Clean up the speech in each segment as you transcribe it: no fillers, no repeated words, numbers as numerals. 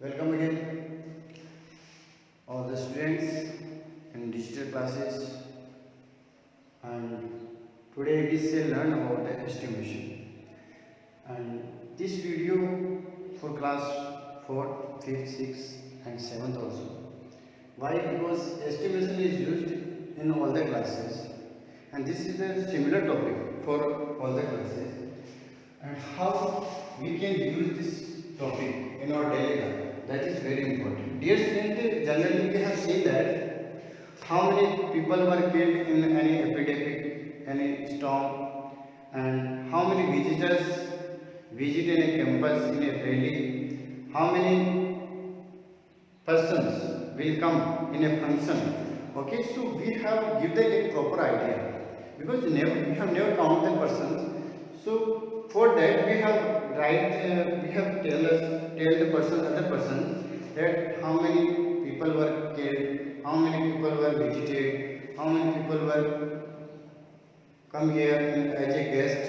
Welcome again, all the students in digital classes. And today we shall learn about the estimation. And this video for class 4th, 5th, 6th, and 7th also. Why? Because estimation is used in all the classes, and this is a similar topic for all the classes. And how we can use this topic in our daily life, that is very important. Dear students, generally we have seen that how many people were killed in any epidemic, any storm, and how many visitors visit a campus in a rally, how many persons will come in a function. Okay, so we have given a proper idea because we have never counted the persons. So for that we have tell the other person that how many people were killed, how many people were visited, how many people were come here as a guest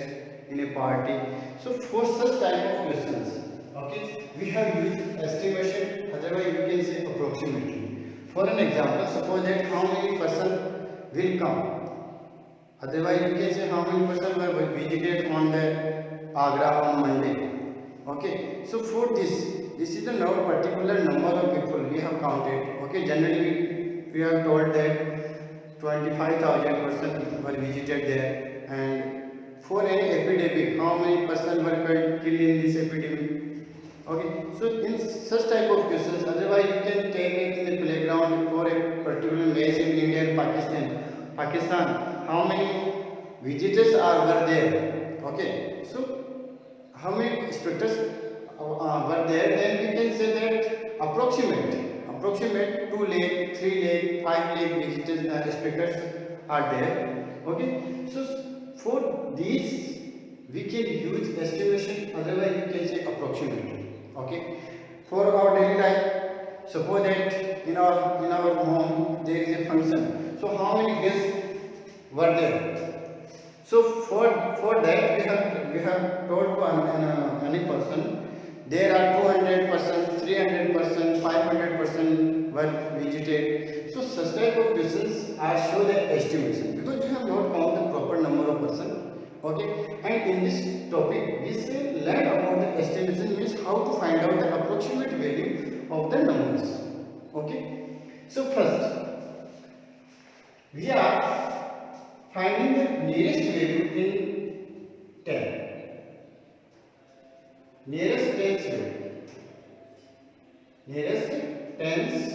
in a party. So for such type of questions, okay, we have used estimation, otherwise you can say approximately. For an example, suppose that how many person will come. Otherwise, you can say how many persons were visited on the Agra on Monday. Okay, so for this is the particular number of people we have counted. Okay, generally we have told that 25,000 persons were visited there, and for any epidemic, how many persons were killed in this epidemic. Okay, so in such type of questions, otherwise you can take it in the playground for a particular match in India and Pakistan, how many visitors were there. Okay, so how many spectators were there, then we can say that approximate 2 lakh, 3 lakh, 5 lakh visitors, spectators are there. Okay, so for these we can use estimation, otherwise you can say approximately. Okay, for our daily life, suppose that in our home there is a function, so how many guests were there? So for that we have told to any person there are 200%, 300%, 500% were visited. So such type of questions are show the estimation because you have not counted the proper number of person. Okay, and in this topic we say learn about the estimation, means how to find out the approximate value of the numbers. Okay, so first we are finding the nearest value in 10. Nearest tens value. Nearest tens.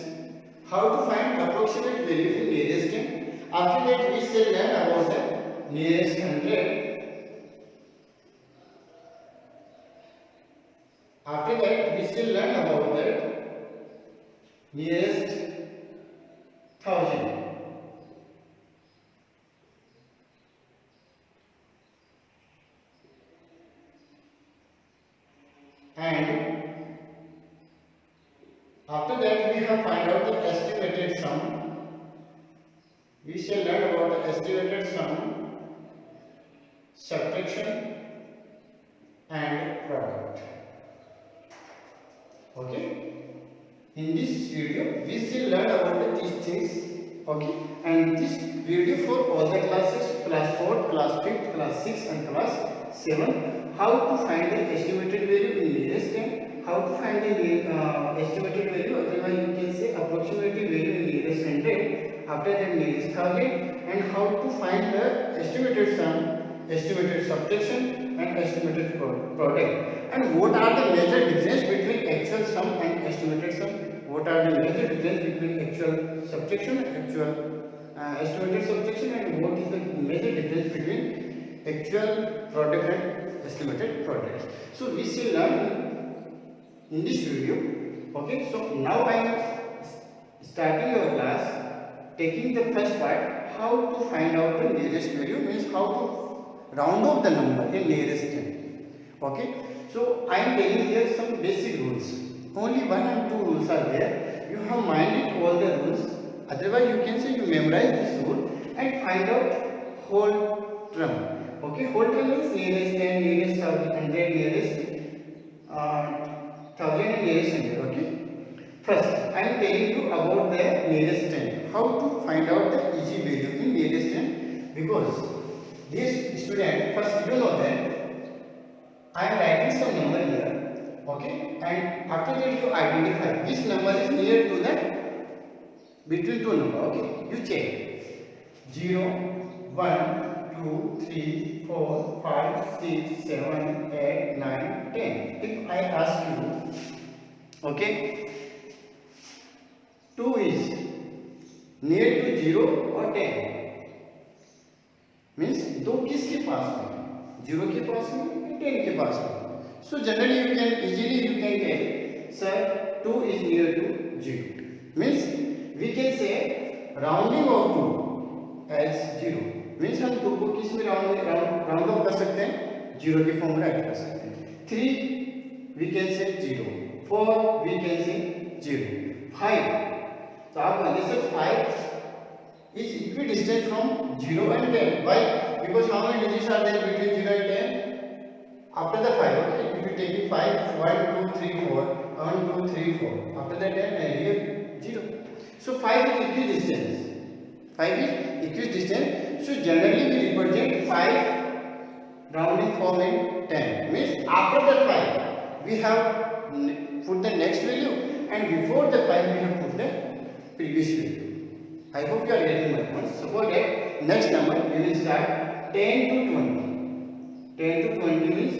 How to find approximate value in nearest 10? After that we shall learn about the nearest 100. After that we shall learn about the nearest 1000. And after that we have find out the estimated sum. We shall learn about the estimated sum, subtraction and product. Okay, in this video we shall learn about these things. Okay, and this video for all the classes, class 4, class 5, class 6 and class 7, how to find the estimated value in nearest 10, how to find the estimated value, otherwise you can say approximative value in nearest 100, after that nearest 1000, and how to find the estimated sum, estimated subtraction and estimated product, and what are the major difference between actual sum and estimated sum, what are the major difference between actual subtraction and actual estimated subtraction, and what is the major difference between actual product and estimated product. So we shall learn in this video. Okay, so now I am starting your class, taking the first part, how to find out the nearest value, means how to round off the number in nearest 10. Okay, so I am telling here some basic rules. Only 1 and 2 rules are there. You have minded all the rules, otherwise you can say you memorize this rule and find out whole term. Okay, whole term means nearest 10, nearest 100, nearest 1000 and nearest 100. Okay, First, I am telling you about the nearest 10. How to find out the easy value in nearest 10? Because this student, first you know that I am writing some number here, okay? And after that you identify which number is near to the between two number, okay? You check 0, 1, 2, 3, 4, 5, 6, 7, 8, 9, 10. If I ask you, okay, 2 is near to 0 or 10, means दो किसके पास में, 0 के पास में, 10 के पास में. So generally you can easily tell, sir, 2 is near to 0. Means we can say rounding of 2 as 0. Means हम 2 को किस में राउंड ऑफ कर सकते हैं, 0 के फॉर्म में राइट कर सकते हैं. 3 we can say 0, 4 we can say 0, 5. तो आप आगे से 5 is equidistant from 0 and 10. Why? Because how many digits are there between 0 and 10? After the 5, okay? If you take 5, 1, 2, 3, 4, 1, 2, 3, 4. After that 10, and here 0. So 5 is equidistant. 5 is equidistant. So generally we represent 5 rounding form in 10. Means after the 5, we have put the next value, and before the 5 we have put the previous value. I hope you are getting my point. Suppose that next number we will start 10 to 20. 10 to 20 means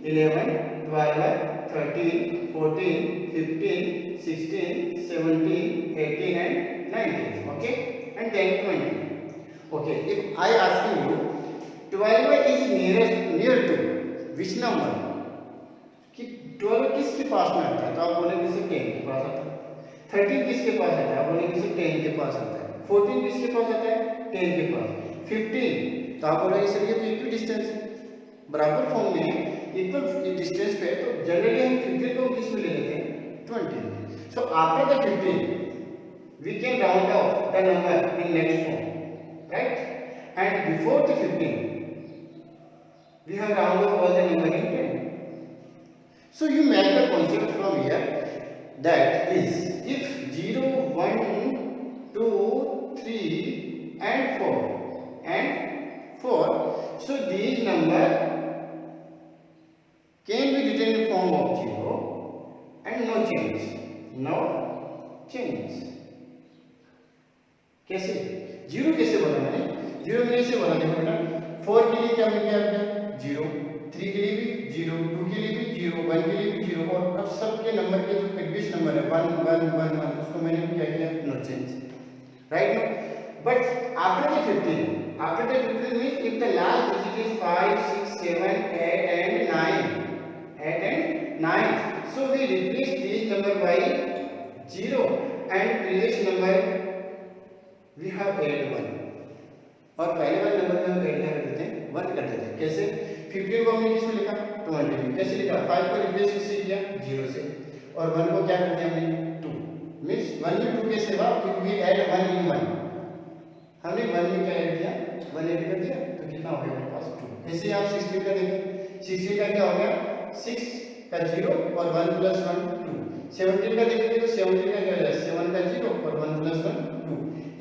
11, 12, 13, 14, 15, 16, 17, 18 and 19. Okay? And then 20. Okay. If I ask you 12 is near to which number? कि 12 किसके पास में आता है, तो आप बोलेंगे से 10 के पास आता है. 13 किसके पास आता है, आप बोलेंगे से 10 के पास आता है. 14 किसके पास आता है, 10 के पास. 15 तो आप बोलेंगे सर ये तो इक्वल डिस्टेंस है, बराबर फॉर्म में इक्वल डिस्टेंस पे, तो जनरली हम 15 को किस में ले लेते हैं, 20 में. So after the 15 we can round off the number in next form, right? And before the 15 we have rounded all the number in 10. So you make the concept from here, that is if 0, 1, 2, 3 and 4, so these number can be written in form of 0 and no change. कैसे 0 कैसे बोला मैंने, 0 मैंने से बोला, देखो बेटा 4 के लिए क्या मिल गया आपने 0, 3 के लिए भी 0, 2 के लिए भी 0, 1 के लिए भी 0, और अब सबके नंबर के जो प्रीवियस नंबर है 1, 1, 1, 1, उसको मैंने क्या किया, no change, right? But after the 15 means if the last digit is 5, 6, 7, 8 and 9, so we replace this number by 0 and previous number we have added 1, और पहले वाले नंबर में हम ऐड कर देते हैं 1 कर देते हैं. कैसे? 15 को हमने किसमें लिखा, 20 में. कैसे लिखा, 5 को रिप्लेस किससे किया, 0 से, और 1 को क्या कर दिया हमने 2. मींस 1 में 2 कैसे हुआ, if we add 1 in 1, हमने 1 में क्या ऐड किया, 1 ऐड कर दिया, तो कितना हो गया हमारे पास 2. ऐसे आप 16 का देखें, 16 का क्या हो गया, 6 का 0 और 1 प्लस 1 2. 17 का देखेंगे तो 17 का क्या हो जाएगा, 7 का 0 और 1 प्लस 1 2.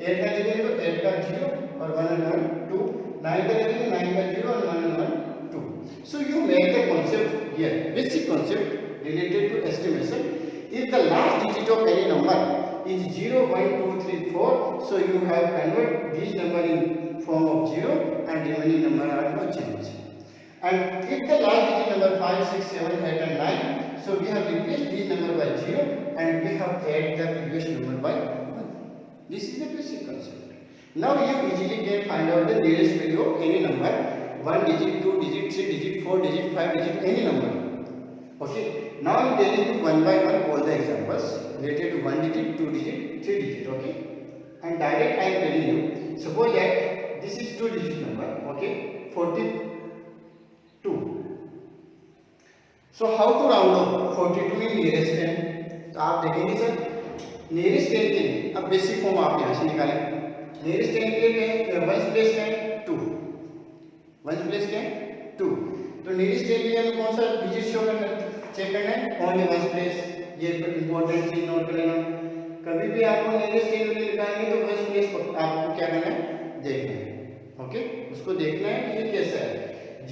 8 का देखेंगे तो 8 का 0 और 1 and 1 2. 9 का देखेंगे 9 का 0 और 1 and 1 2. So you make the concept here, basic concept related to estimation. If the last digit of any number is 0, 1, 2, 3, 4, so you have convert these number in form of 0 and remaining number are no change. And if the last digit number 5, 6, 7, 8 and 9, so we have replaced this number by 0 and we have added the previous number by 1. This is the basic concept. Now you easily can find out the nearest value of any number, 1 digit, 2 digit, 3 digit, 4 digit, 5 digit, any number. Okay. Now I am telling you one by one all the examples related to 1 digit, 2 digit, 3 digit. Okay. And direct I am telling you, suppose that this is 2 digit number. Okay. 42. So how to round off 42 in nearest 10? तो आप देखेंगे sir nearest 10 के लिए अब basic form आप यहाँ से निकालें. नियरेस्ट 10 के लिए वंस प्लेस क्या है 2. वंस प्लेस क्या है 2. तो नियरेस्ट 10 के लिए हमें कौन सा डिजिट शो करना है, चेक करना है, ओनली वंस प्लेस. ये इंपॉर्टेंट चीज नोट कर लेना। कभी भी आपको नियरेस्ट 10 वैल्यू निकालनी तो बस प्लेस आपको क्या करना है, देखना है। ओके, उसको देखना है कि ये कैसा है।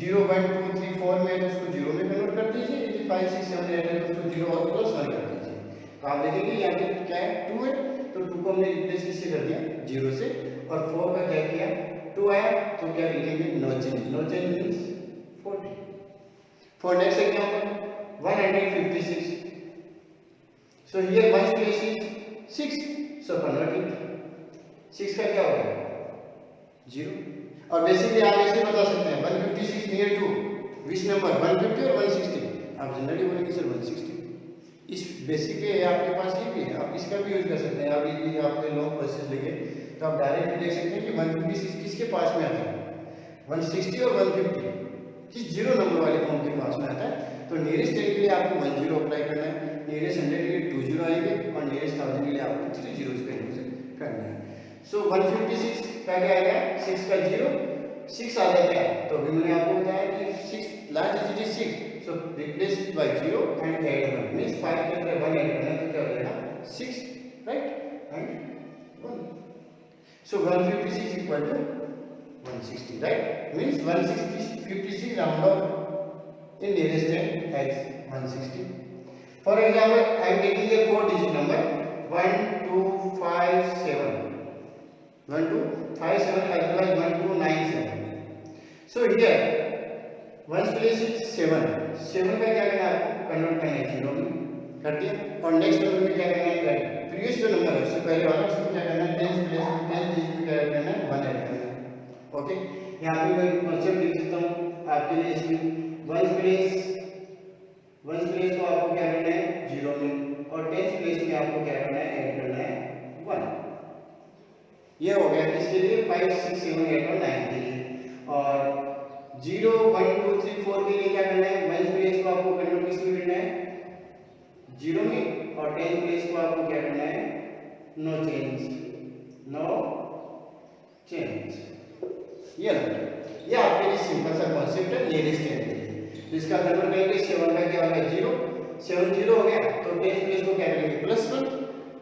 0 1 2 3 4 में तो उसको 0 में कन्वर्ट कर दीजिए, यदि 5 6 7 8 है तो उसको 0 और प्लस 1 कर दीजिए। तो आप देखेंगे यहाँ पे क्या है, 2 है, तो 2 को हमने रिप्लेस किससे कर दिया, 0 से। और 4 का क्या किया, 2 आया तो क्या लिखेंगे, no change. No change means 40। For next example 156, so here ones place is 6, so convert it। 6 का क्या होगा, 0। और बेसिकली आप ऐसे बता सकते हैं 156 नियर टू विच नंबर, 150 और 160। आप जनरली बोलेंगे सर 160। इस बेसिकली आपके पास ये भी है, आप इसका भी यूज कर सकते हैं। आप यदि आपने लॉन्ग प्रोसेस लेंगे तो आप डायरेक्ट देख सकते हैं कि 156 किसके पास में आता है, 160 और 150 किस 0 नंबर वाले फॉर्म के पास में आता है। तो नियरेस्ट 10 के लिए आपको 10 अप्लाई करना है, नियरेस्ट 100 के लिए 20 आएंगे और नियरेस्ट 1000 के लिए आपको 3 zeros का यूज करना है। सो 156 का क्या आएगा, 6 का 0, 6 आ जाता है। तो अभी मैंने आपको बताया कि 6 last digit is 6, so replace by 0 and add 1 means 5 के अंदर 1 ऐड करना तो क्या हो जाएगा 6, right, and 1। So 156 equal to 160, right, means 156 round off in nearest 10 as 160. For example, I am taking a 4-digit number 1257, 1257 as well as 1297. So here ones place is 7, 7 का क्या करना है, आपको कन्वर्ट करना है 0 में, कर दिया। और नेक्स्ट नंबर में क्या करना है, प्रीवियस जो नंबर है उससे पहले वाला उसमें क्या करना है, 10 प्लेस 10 डिजिट में क्या करना है, 1 ऐड करना है। ओके, यहाँ पे मैं कॉन्सेप्ट लिख देता हूँ आपके लिए। इसमें वंस प्लेस को आपको क्या करना है 0 में, और टेंथ प्लेस में आपको क्या करना है, ऐड करना है 1। ये हो गया किसके लिए, 5 6 7 8 और 9 के लिए। और 0 1 2 3 4 के लिए क्या करना है, वंस प्लेस को आपको कन्वर्ट किस में करना है, 0 में, और टेंथ प्लेस को आपको क्या करना है, नो चेंज, नो चेंज। ये आपके लिए सिंपल सा कॉन्सेप्ट है नियरेस्ट 10 के लिए। तो इसका कन्वर्ट करेंगे, 7 का क्या होगा 0, 7 0 हो गया तो 10 प्लेस को क्या करेंगे +1,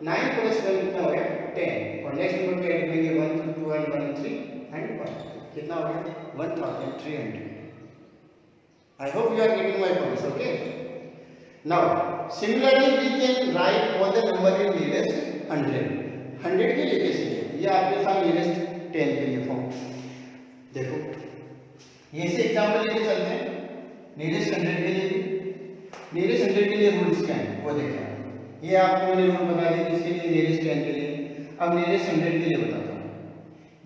9 + 1 कितना हो गया 10, और नेक्स्ट नंबर पे ऐड करेंगे 1 2 1 1 3 एंड 1, कितना हो गया 1300। I hope you are getting my points. Okay, now similarly we can write all the number in nearest 100 के लिए। कैसे, ये आपके साथ नियरेस्ट 10 के लिए फॉर्म। देखो ये से एग्जांपल लेके चलते हैं नियरेस्ट 100 के लिए। नियरेस्ट 100 के लिए रूल्स क्या है वो देखें। ये आपको मैंने रूल बता दिए किसके लिए, नियरेस्ट 10 के लिए। अब नियरेस्ट 100 के लिए बताता हूँ।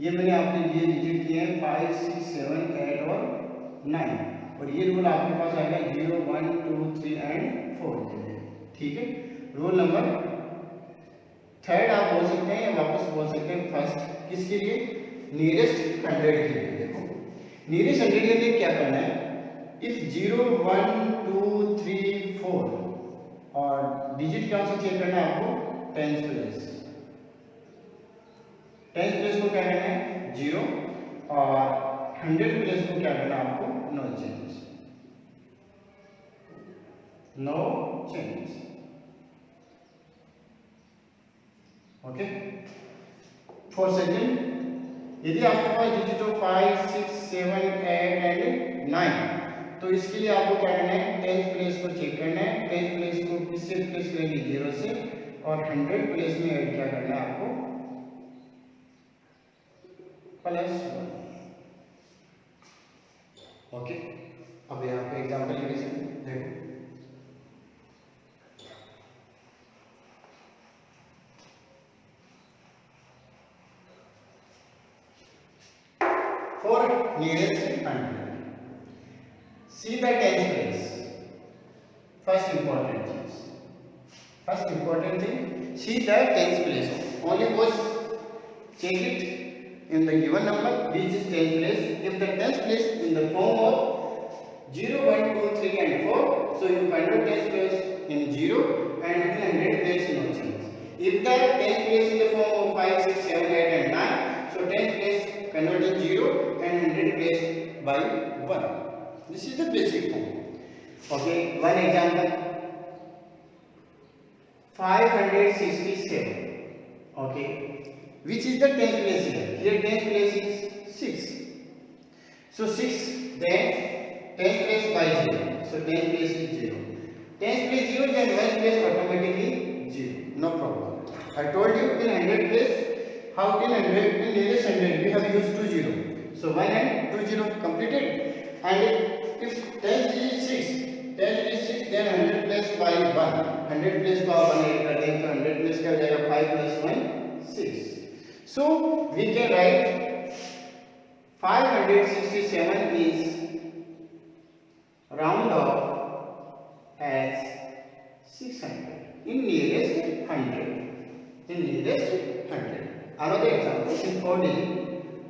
ये मैंने आपके लिए डिजिट किए हैं 5 6 7 8 और 9, और ये रूल आपके पास आएगा 0 1 2 3 एंड 4 के लिए। ठीक है, रूल नंबर 3 आप बोल सकते हैं या वापस बोल सकते हैं फर्स्ट किसके लिए, नियरेस्ट 100 के लिए। देखो नियरेस्ट 100 के लिए क्या करना है, इफ 0 1 2 3 4 और डिजिट कौन सा चेक करना है आपको, 10th प्लेस। 10th प्लेस को क्या करना है 0, और 100th प्लेस को क्या करना है आपको, no change, no change. Okay, for second यदि आपके पास डिजिट हो 5 6 7 8 एंड 9, तो इसके लिए आपको क्या करना है, 10th प्लेस को चेक करना है। 10th प्लेस को किससे प्लेस करेंगे 0 से, और 100 प्लेस में ऐड क्या करना है आपको +1। ओके, अब यहाँ पे एग्जांपल लेके चलते हैं। देखो for nearest 100, see the 10th place. First important thing, see the 10th place. Only was check it in the given number which is 10th place. If the 10th place in the form of 0 1 2 3 and 4, so you convert 10th place in 0 and 100 place no change. If the 10th place in the form of 5 6 7 8 and 9, so 10th place convert in 0 and 100 place by 1. This is the basic form. Okay, one example. 567. Okay, which is the tens place here? Here tens place is 6. So 6, then tens place by 0. So tens place is 0. Tens place 0, then ones place automatically 0. No problem. I told you in 100 place, how in 100, in nearest 100 we have used 2 0. So 1 and 2 0 completed. And if tens is 6, tens is 6, then 100 place by 1. 100 place को आप 1 कर देंगे तो 100 place क्या हो जाएगा? 5 plus 1 6. So we can write 567 is round off as 600 in nearest 100. In nearest 100. Another example in 4 digit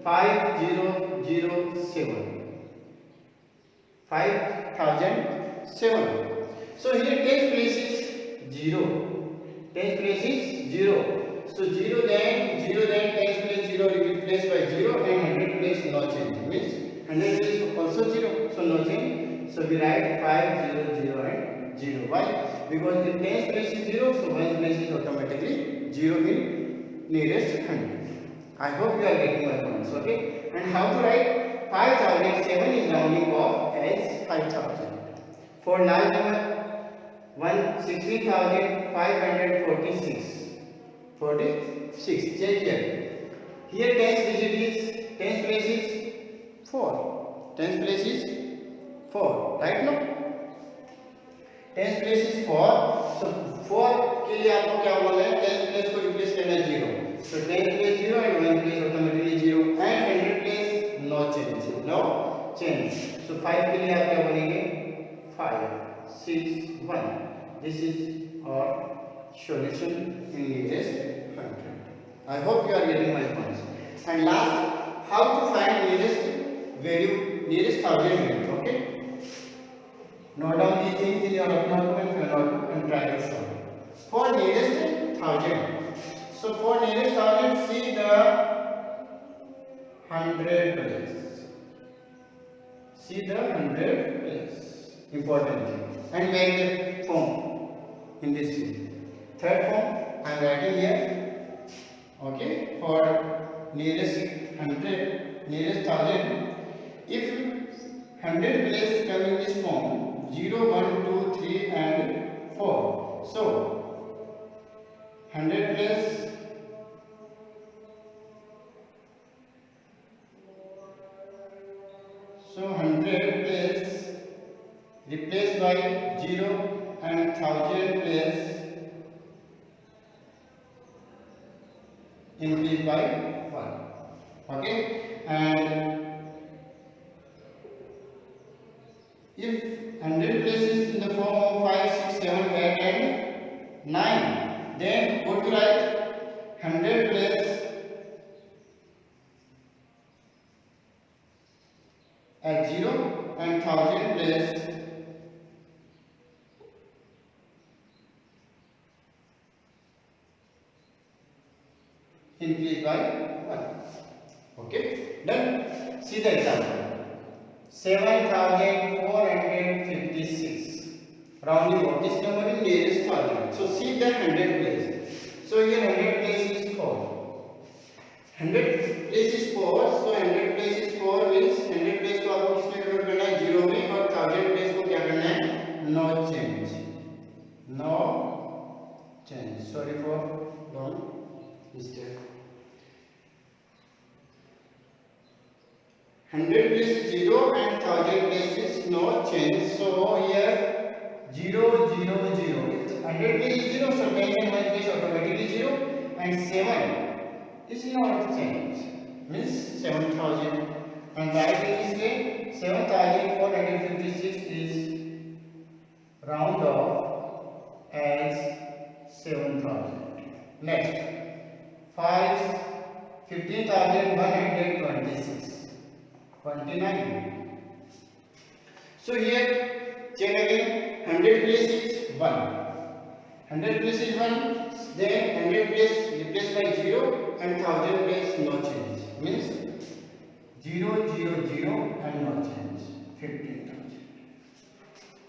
5007. 5007. So here tens place is 0. Tens place is 0. So 0 then tens place 0 replaced by 0 and 100 place no change. Means 100 place also 0. So no change. So we write 500 and 0. Why? Because if tens place is 0, so ones place is automatically 0 in nearest 100. I hope you are getting my points. Okay. And how to write? 5007 is rounding off as 5000. For large number 16,546. 46. Check here. Here tens digit is tens place is 4. Tens place is 4. Right now? Tens place is 4. So 4 के लिए आपको क्या बोलना है? Tens place को replace करना है 0. So tens place 0 and one place automatically 0 and 100 place no change. No change. So 5 के लिए आप क्या बोलेंगे? 5, 6, 1. This is our solution in nearest 100. I hope you are getting my points. And last, how to find nearest value, nearest thousand value. Okay. Note down these things in your notebook and notebook and try to solve. For nearest 1000. So for nearest 1000, see the 100 place. See the 100 place. Important thing. And make the form in this field. Third form I am writing here. Okay, for nearest 100, nearest 1000. If 100 place come in this form 0, 1, 2, 3 and 4. So 100 place replaced by 0 and 1000 place increased by 1. Okay, and if 100 places in the form of 5, 6, 7, 8 and 9, then what to write? 100 place at 0 and 1000 place increased by 1. Okay, done. See the example. 7456. Rounding off this number in nearest 1000. So see the 100 place. So here 100 place is 4. 100 place is 4. So 100 place is 4 means 100 place को आपको किसमें convert करना है? 0 में, और 1000 place को क्या करना है? No change. No change. Sorry for wrong mistake. 100 place is 0 and 1000 place is no change. So here 0, 0, 0. If 100 place is 0, so 10 and 1 place automatically 0 and 7 is not change. Means 7000. And right in this way 7456 is round off as 7000. Next 15,126. 29. So here check again. 100 place is 1. 100 place is 1. Then 100 place replaced by 0 and 1000 place no change. Means 0, 0, 0 and no change. 15,000.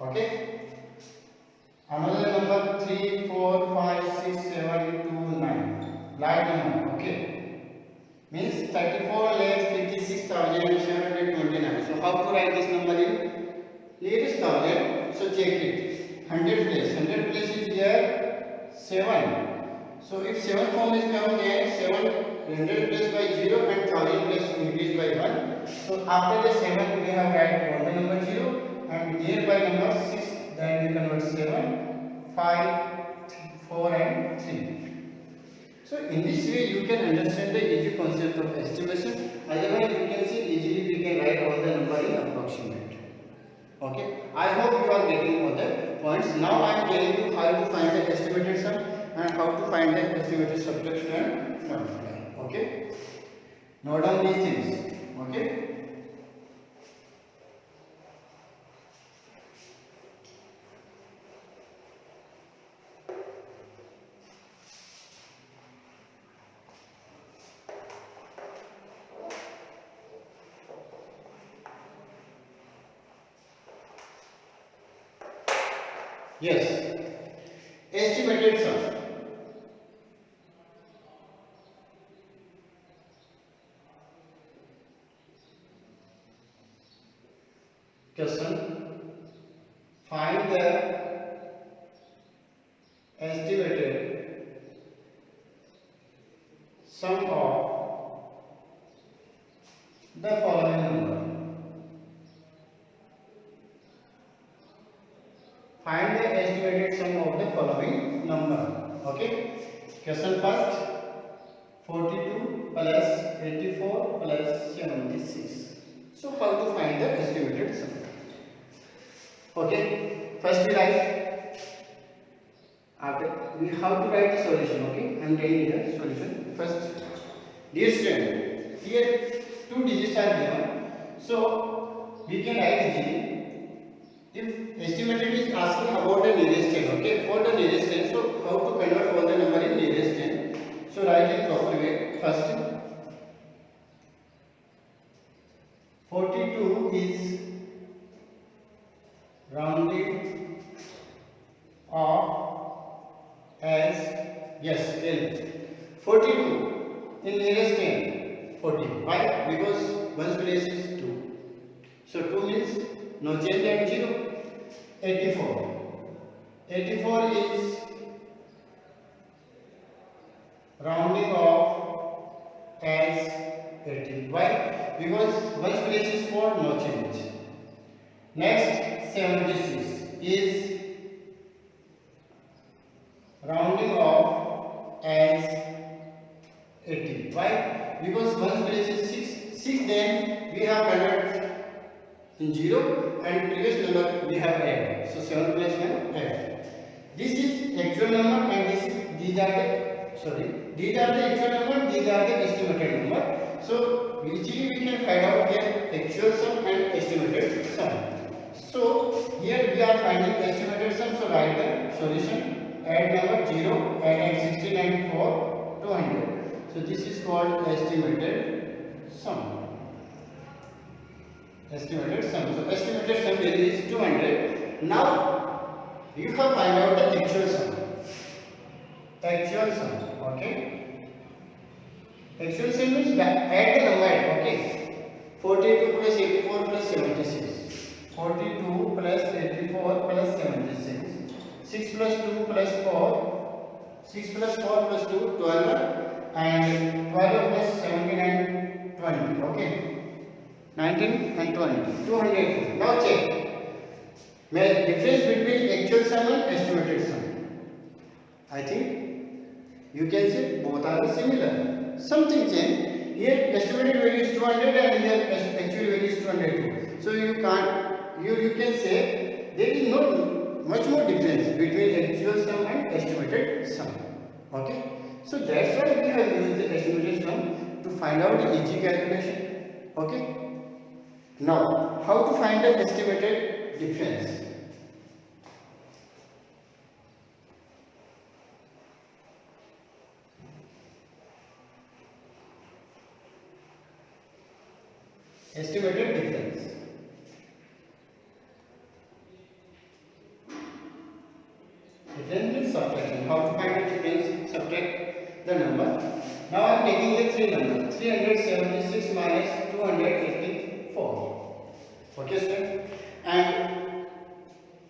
Okay. Another number 3, 4, 5, 6, 7, 2, 9. Like number, okay. Means 34,56,729. So how to write this number in nearest thousand? So check it. 100 place. 100 place is here 7. So if 7 form is come there, 700 place by 0 and 1000 place increase by 1. So after the 7 we have write all the number 0 and nearby number 6. Then we convert 7, 5, 4 and 3. So in this way you can understand the easy concept of estimation. Otherwise you can see easily we can write all the number in approximate. Okay. I hope you are getting all the points. Now I am telling you how to find the estimated sum and how to find the estimated subtraction and multiply. Okay. Note down these things. Okay. Yes, estimated sum. Question: find the estimated sum of the following number. Find the estimated sum of the following number. Okay. Question first: 42 plus 84 plus 76. So how to find the estimated sum? Okay. First we write. After we have to write the solution. Okay. I am telling you the solution. First, dear student, here two digits are given. So we can write easily. If estimated is asking about the nearest 10, okay, for the nearest 10, so how to convert all the number in nearest 10? So write in proper way. First, 42 is rounded off as, yes, 10. 42 in nearest 10, 40. Why? Because one's place is 2. So 2 means no change and 0. 84. 84 is rounding off as 80. Why? Because one's place is 4, no change. Next, 76 is rounding off as 80. Why? Because one's place is 6. 6 then we have converted in 0 and previous number we have added. So 7 plus 1 add. This is actual number and these are the actual number, these are the estimated number. So easily we can find out here actual sum and estimated sum. So here we are finding estimated sum. So write the solution. Add number 0 and add 69 for 200. So this is called estimated sum. Estimated sum. So estimated sum value is 200. Now you have find out the actual sum. Actual sum. Okay. Actual sum means add the number. Okay. 42 plus 84 plus 76. 42 plus 84 plus 76. 6 plus 2 plus 4. 6 plus 4 plus 2 12 and 12 plus 17 and 20. Okay. 19 and 20. 200. Now check. Make difference between actual sum and estimated sum. I think you can say both are similar. Something change. Here estimated value is 200 and here actual value is 202. So you can say there is no much more difference between actual sum and estimated sum. Okay. So that's why we have used the estimated sum to find out the easy calculation. Okay. Now, how to find the estimated difference? Estimated difference. taking the three numbers, 376 minus 284. Okay, student. And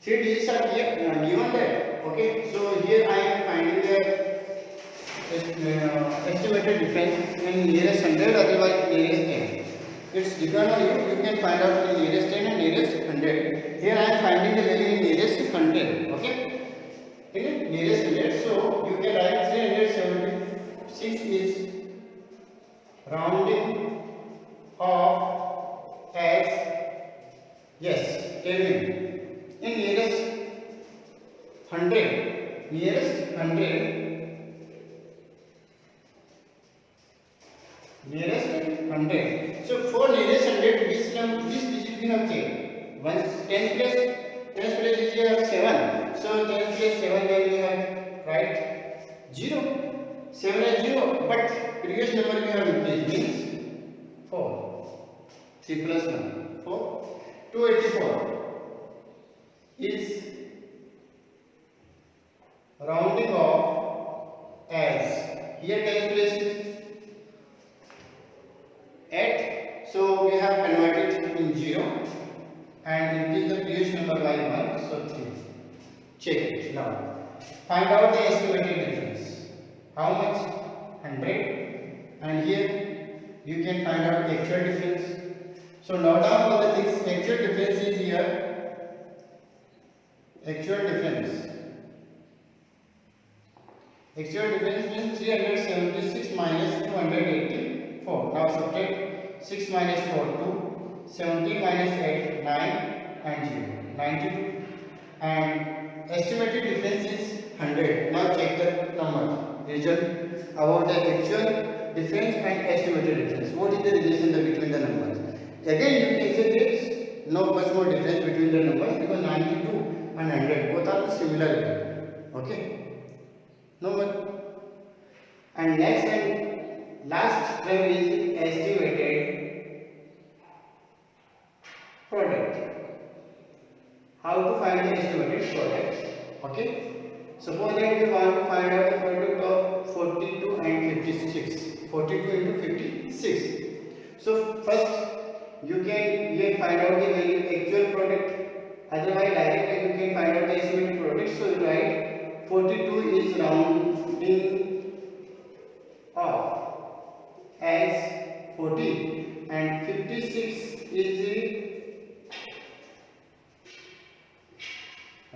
three digits are given there. Okay, so here I am finding the estimated difference in nearest 100, otherwise nearest 10. It's depend on you. You can find out the nearest 10 and nearest 100. Here I am finding the value in nearest 100. Okay, in nearest 100. So you can write 376 is rounding off as, yes, tell me, in nearest 100, nearest 100, nearest 100. So for nearest 100, which digit we have taken? Once 10 place is here 7. So 10 plus 7, then we have right 0. 7 is 0, but previous number we have increased, means 4. 3 plus 1, 4. 284 is rounding off as, here 10 place is 8, so we have converted in 0 and increase the previous number by 1, so 3. Check it now. Find out the estimated difference. How much? 100. And here you can find out actual difference. So note down all the things. Actual difference is here. Actual difference. Actual difference means 376 minus 284. Now subtract 6 minus 4, 2. 17 minus 8, 9 and 0. 92. And estimated difference is 100. Now check the number. Result about the actual difference and estimated difference. What is the relation between the numbers? Again, you can say there is no much more difference between the numbers because 92 and 100 both are similar. Okay? No much. And next and last term is estimated product. How to find the estimated product? Okay? Suppose that we want to find out the product of 42 and 56. 42 into 56. So first you can find out the value actual product. Otherwise directly you can find out the estimated product. So you write 42 is rounding off as 40 and 56 is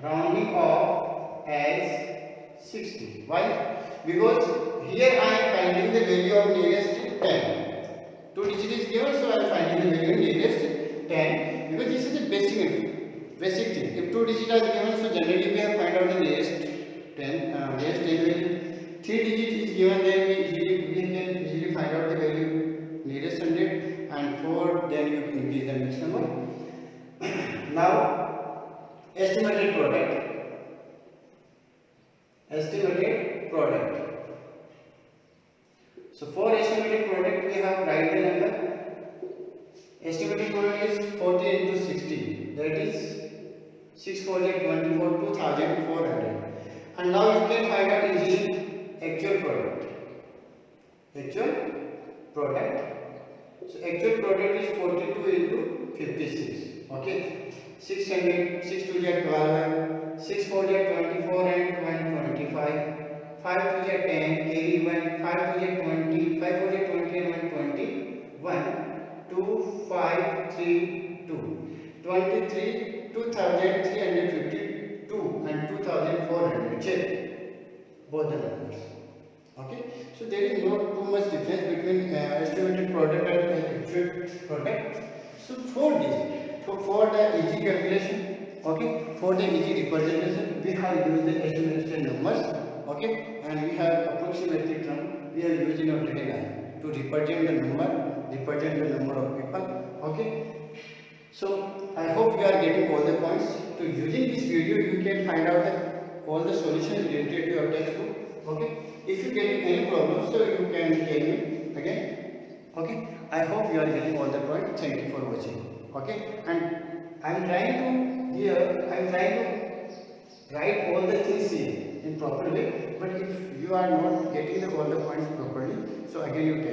rounding off as 60. Why? Because here I am finding the value of nearest 10. 2 digit is given, so I am finding the value of nearest 10 because this is the basic thing. If 2 digits are given, so generally we have find out the nearest 10 value. 3 digit is given, then we can easily find out the value nearest 100, and 4 then you increase the next number. Now estimated product. Estimated product. So for estimated product we have write the number. Estimated product is 40 into 60. That is 6 4 24, 2400. And now you can find out easily actual product. Actual product. So actual product is 42 into 56. Okay. 600, 6 2 12, 6 4 24 and 125, 5 2 10, carry 1, 5 2 20, 5 4 20 and 121, 2 5 3 2, 23, 2352 and 2400. Check both the numbers. Okay, so there is not too much difference between estimated product and actual product. So for this, for the easy calculation, okay, for the easy representation, we have used the estimated numbers, okay, and we have approximately term we have used in our daily life to represent the number of people. Okay, so I hope you are getting all the points. So using this video, you can find out all the solutions related to your textbook. Okay, if you get any problem, so you can tell me again. Okay, I hope you are getting all the points. Thank you for watching. Okay, and I am trying to write all the things here in proper way, but if you you are not getting all the points properly, so again you tell me.